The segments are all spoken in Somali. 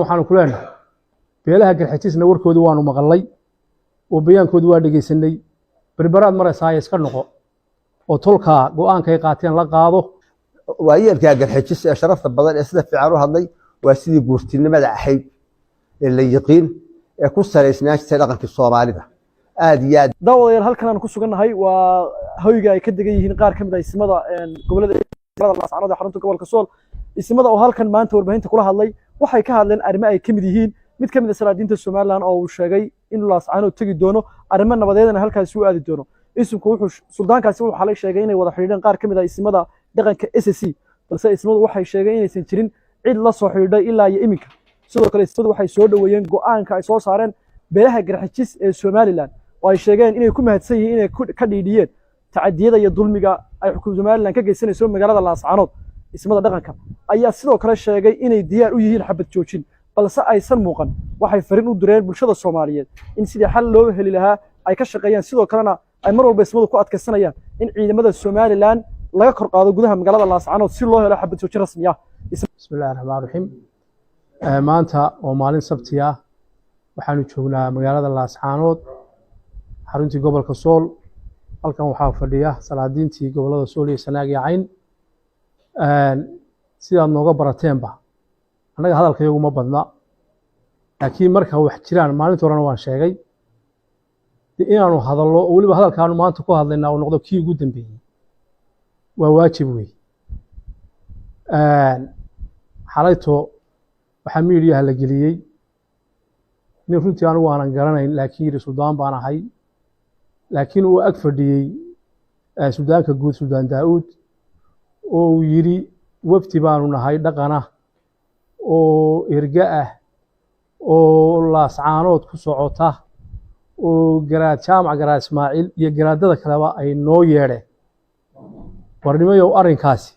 waxaan ku leenahay beelaha garxajisna warkoodu waanu maqalay oo bayaankoodu waa dhageysanay barbaraad maraysaa iska noqo oo tolka go'aanka ay qaateen la qaado waayeelka garxajis ee sharafta badan ee sida fiican u hadlay waa sidii guurtinimada ahayd ee la yaqiin ee ku saleysnaanaysa dhaqanka Soomaalida aad iyo aad daawadeyaal halkan aan ku sugannahay waa hoyga ay ka degan yihiin qaar kamid ah ismada gobolada Laascaanood ee xarunta gobolka Sool ismada oo halkan maanta warbaahinta kula hadlay waxay ka hadleen arrimo ay kamid yihiin mid kamid ah salaadiinta Soomaaliland oo uu sheegay in Laascaanood tagi doono arrimo nabadeedna halkaas uu aadi doono ismku wuxuu suldaankaasi wuxuu xalay sheegay inay wada xiriireen qaar kamid ah ismada dhaqanka SSC balse ismadu waxay sheegeen inaysan jirin cid la soo xiriiray ilaa iyo iminka sidoo kale ismadu waxay soo dhaweeyeen go'aanka ay soo saareen beelaha garxajis ee Soomaaliland oo ay sheegeen inay ku mahadsan yihiin inay ka dhiidhiyeen tacadiyada iyo dulmiga ay xukuumadda Soomaaliland ka geysanayso magaalada Laascaanood ismada dhaqanka ayaa sidoo kale sheegay inay diyaar u yihiin xabad joojin balse aysan muuqan waxay fariin u direen bulshada Soomaaliyeed in sidii xal loo heli lahaa ay ka shaqeeyaan sidoo kalena ay mar walba ismadu ku adkaysanayaan in ciidamada Soomaaliland laga kor qaado gudaha magaalada Laascaanood si loo helo xabad joojin rasmi ah. Bismillahir Rahmaanir Rahiim. Maanta oo maalin Sabti ah waxaanu joognaa magaalada Laascaanood xaruntii gobolka Sool halkan waxaa fadhiya salaadiintii gobolada Sool iyo Sanaag iyo Cayn sidaad nooga barateenba anaga hadalkayagu ma badna laakiin marka wax jiraan maalintii horena waan sheegay inaanu hadallo oo waliba hadalkaanu maanta ku hadlaynaa oo noqdo kii ugu dambeeyay waa waajib weey xalayto waxaa miidiyaha la geliyey nin runtii anigu aanan garanayn laakiin yiri suldaan baan ahay laakiin uu ag fadhiyey suldaanka guud Suldaan Daawud oo uu yiri wafti baanu nahay dhaqana oo erga ah oo Laascaanood ku socota oo garaad jaamac garaad Ismaaciil iyo garaadada kaleba ay noo yeedheen warnimayo arrinkaasi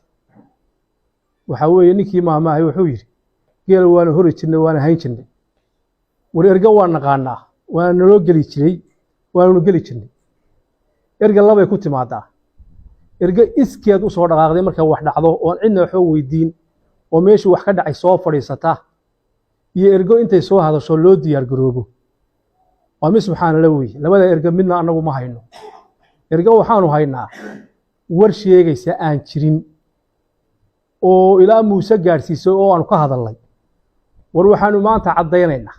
waxa weeye ninkii maamaahay wuxuu yiri geel waana hori jirnay waana hayn jirnay war erga waan naqaanaa waana naloo geli jiray waanu geli jirnay erga labay ku timaadaa erga iskeed u soo dhaqaaqday marka wax dhacdo oo cidna wax weydiin oo meeshii wax ka dhacay soo fadhiisata iyo ergo intay soo hadasho loo diyaar garoobo waa mis subxaanallah weey labada erga midna anagu ma hayno erga waxaanu haynaa war sheegaysa aan jirin oo ilaa Muuse gaarsiisay oo aanu ka hadalnay war waxaanu maanta cadeynaynaa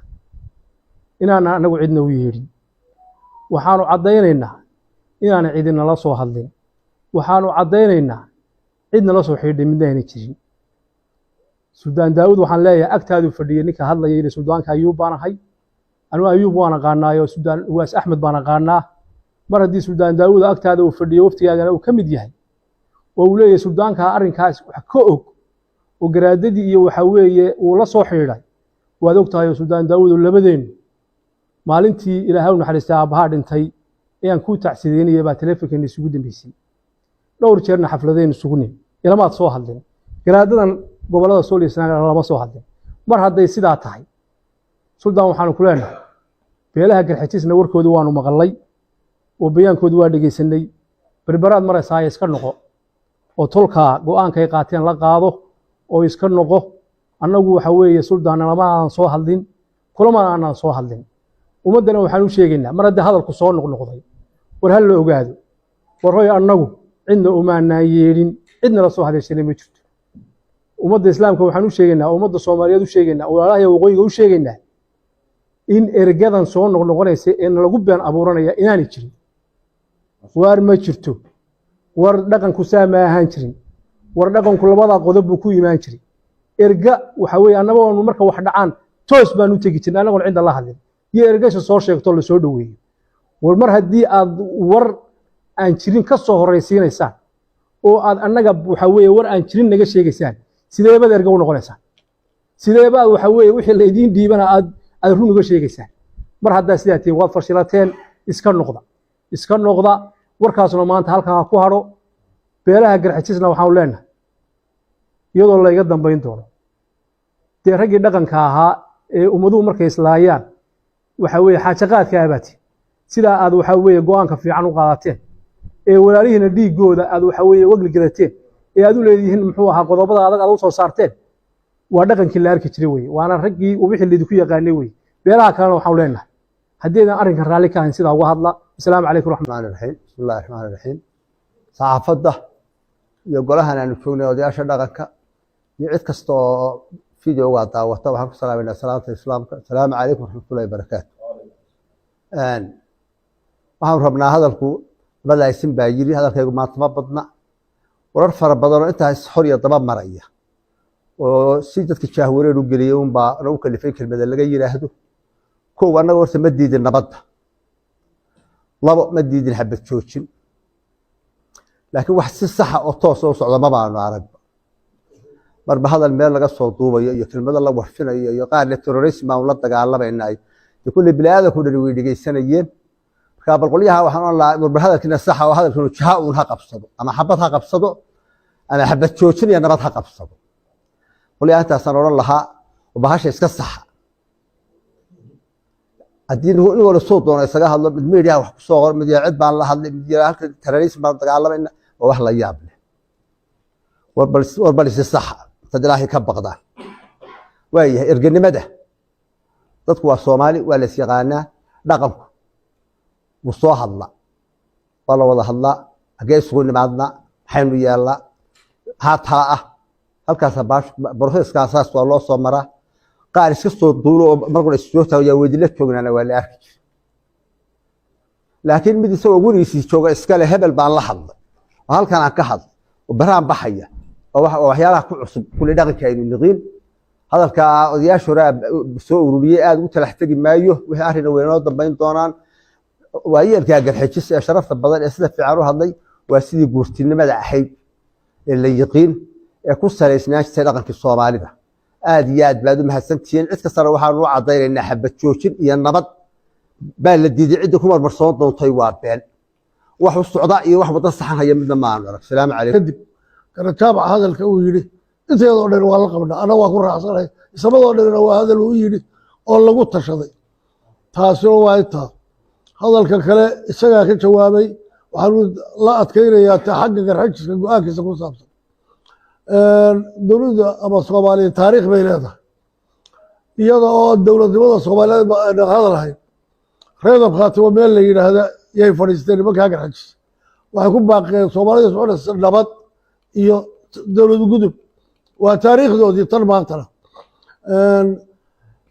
inaan anagu cidna u yeedhin waxaanu cadeynaynaa inaan cidina la soo hadlin waxaanu cadeynaynaa cidna la soo xidhiidhay midna aanay jirin Suldaan Daawud waxaan leeyahay agtaadu fadhiyay ninka hadlayay inay suldaanka Ayuub baan ahay anu Ayuub waan aqaanaayo Suldaan Uwaas Axmed baan aqaanaa mar haddii Suldaan Daawud agtaada uu fadhiyo waftigaagana uu ka mid yahay oo uu leeyahay suldaanka arrinkaas wax ka og oo garaadadii iyo waxa weeye uu la soo xidhiidhay waad ogtahay Suldaan Daawud oo labadeenu maalintii Ilaahay u naxariistay aabaha dhintay ayaan ku tacsideynayay baa telefoonka isugu dambeysay dhowr jeerna xafladeen isugu nin ilamaad soo hadleen garaadadan gobolada Sool iyo Sanaag lama soo hadleen mar hadday sidaa tahay suldaan waxaan ku leenahay beelaha garxajisna warkoodu waanu maqalay oo bayaankoodu waa dhageysanay barbaraad maraysaa iska noqo oo tolka go'aanka ay qaateen la qaado oo iska noqo annagu waxa weeye suldaan lama aan soo hadlin kulama aan soo hadlin ummadana waxaan u sheegaynaa mar hadda hadalku soo noqnoqday war hal la ogaado war hooy annagu cidna uma yeedhin cidna la soo hadashay ma jirto ummadda islaamka waxaan u sheegaynaa ummadda Soomaaliyeed u sheegaynaa walaalaha waqooyiga u sheegaynaa in ergadan soo noqnoqonaysa in lagu been abuuranaya inaanay jirin war ma jirto war dhaqanku saama ahaan jirin war dhaqanku labada qodob buu ku imaan jiray erga waxa weeye annaba marka wax dhacaan toos baan u tagi jirnay anagoon cidda la hadlin iyo ergasha soo sheegto la soo dhaweeyo war mar haddii aad war aan jirin ka soo horeysiinaysaan oo aad annaga waxa weeye war aan jirin naga sheegaysaan sidee baad erga u noqonaysaa sidee baad waxa weeye wixii la idin dhiibana aad run uga sheegaysaan mar haddaa sidaa tiin waad fashilateen iska noqda warkaasuna maanta halkaa ku haro beelaha garxajisna waxaan leenahay iyadoo la iga dambeyn doono dee raggii dhaqanka ahaa ee ummaduhu markay islaayaan waxa weeye xaajaqaadka abaati sidaa aad waxa weeye go'aanka fiican u qaadateen ee walaalihiina dhiigooda aad waxa weeye wagli gadateen ee aad u leedihiin muxuu ahaa qodobada adag aad u soo saarteen waa dhaqankii la arki jiray wey waana raggii wixii laydinku yaqaanay wey beelaha kalena waxaan leenahay haddaydan arrinkan raalli ka ahayn sidaa uga hadla asalaamu calaykum raxmaan raxiim bismillahi raxmaan raxiim saxaafadda iyo golahan aanu joognay odayaasha dhaqanka iyo cid kasta oo fideoga daawata waxaan ku salaamayna salaanta islaamka asalaamu calaykum waraxmatullahi wabarakaatu waxaan rabnaa hadalku madaysin baa yiri hadalkaygu maanta ma badna warar fara badan oo intaas hor iyo daba maraya oo si dadka jaahwareer u geliyay un baa lagu kalifay kelmada laga yiraahdo kow annaga horta ma diidin nabadda labo ma diidin xabad joojin laakiin wax si sax ah oo toos oo socda ma baanu arag marba hadal meel laga soo duubayo iyo kelmado la warfinayo iyo qaar terrorism aan la dagaalamaynaay kulli bilaada ku dhari way dhigeysanayeen marka bal qoliyaha waxaan oon lahaa marba hadalkina sax ah oo hadalkinu jaha uun ha qabsado ama xabad ha qabsado ama xabad joojin iyo nabad ha qabsado qoliyaha taasaan oran lahaa oo bahasha iska sax haddii nin wala soo doono isaga hadlo mid media wax ku soo qor mid cid baan la hadlay mid halka terrorism baan dagaalamayna oo wax la yaab leh warbal si sax tadilaahi ka baqdaan waayahay erganimada dadku waa Soomaali waa la yaqaanaa dhaqanku wuu soo hadla wala wada hadla hagee isugu nimaadna waxaynu yeelaa haataa ah halkaas processkaas waa loo soo maraa qaar iska soo duulo markuu isoo taagay weydila joognaana waa la arki laakiin mid isagoo gurigiisa jooga iska leh hebel baan la hadlay oo halkan aan ka hadlay oo baraan baxaya oo waxyaalaha ku cusub kulli dhaqanka aynu niqiin hadalka odayaasha hore soo ururiyay aad u talax tagi maayo wixii arrin weynoo dambeyn doonaan waayeelka garxijis ee sharafta badan ee sida fiican u hadlay waa sidii guurtinimada ahayd ee la yiqiin ee ku saleysnaantii dhaqankii Soomaalida aad iyo aad baad u mahadsantihiin cid kastana waxaan u cadaynaynaa xabad joojin iyo nabad baa la diiday cid ku marmarsoon doontay waa been wax u socda iyo wax wada saxan haya midna ma aan arag salaam calaykum kadib kana taabac hadalka uu yiri inteedoo dhan waa la qabnaa ana waa ku raacsanahay isagoo dhan waa hadal uu yiri oo lagu tashaday taasoo waa inta hadalka kale isaga ka jawaabay waxaan la adkaynayaa ta xagga garxajiska go'aankiisa ku saabsan dowladda ama Soomaaliya taariikh bay leedahay iyada oo dowladnimada Soomaaliyeed aan hadal ahayn reedab khaatimo meel la yiraahdo yay fadhiisteen nimanka garxajis waxay ku baaqeen Soomaalida soo nabad iyo dowlad gudub waa taariikhdoodii tan maantana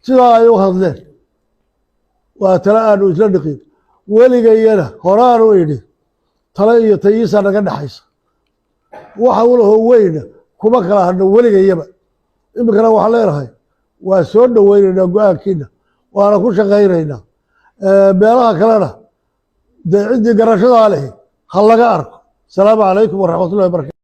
sidaa ay u hadleen waa tala aanu isla dhiqin weligayana horaan u idhi tala iyo tayiisa naga dhaxaysa waxa uu laho weyna kuma kala hadno weligayaba iminkana waxaan leenahay waa soo dhoweynaynaa go-aankiina waana ku shaqaynaynaa meelaha kalena dee ciddii garashadaa lehi ha laga arko asalaamu calaykum waraxmatullahi wabarakatu